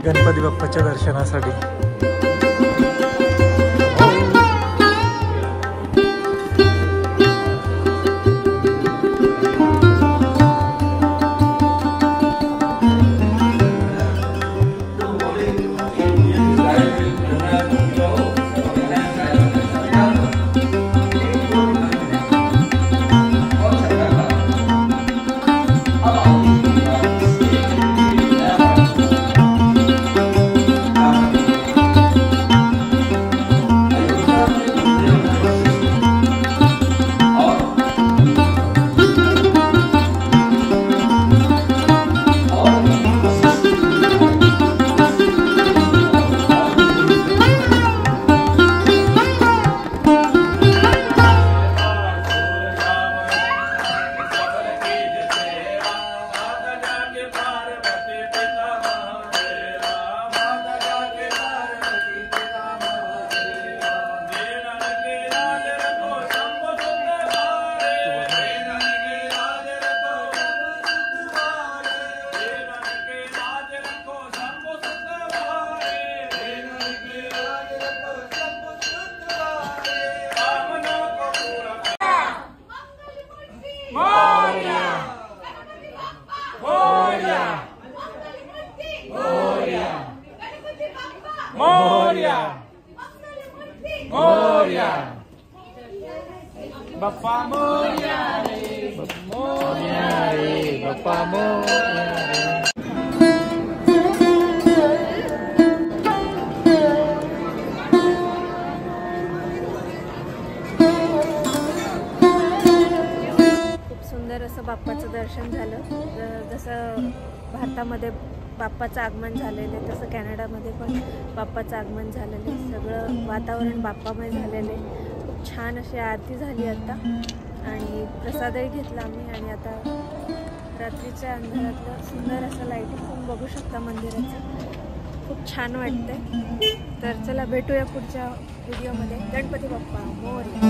गणपती बाप्पाच्या दर्शनासाठी बाप्पा मोरया रे, मोरया रे, बाप्पा मोरया रे। खूप सुंदर असं बाप्पाचं दर्शन झालं। जसं भारतामध्ये बाप्पाचं आगमन झालेलं आहे तसं कॅनडामध्ये पण बाप्पाचं आगमन झालेलं आहे। सगळं वातावरण बाप्पामय झालेलं आहे। खूप छान अशी आरती झाली आता आणि प्रसादही घेतला आम्ही आणि आता रात्रीच्या अंधारातलं सुंदर असं लाईटिंग पण बघू शकता मंदिराचं। खूप छान वाटतंय। तर चला भेटूया पुढच्या व्हिडिओमध्ये। गणपती बाप्पा मोरया।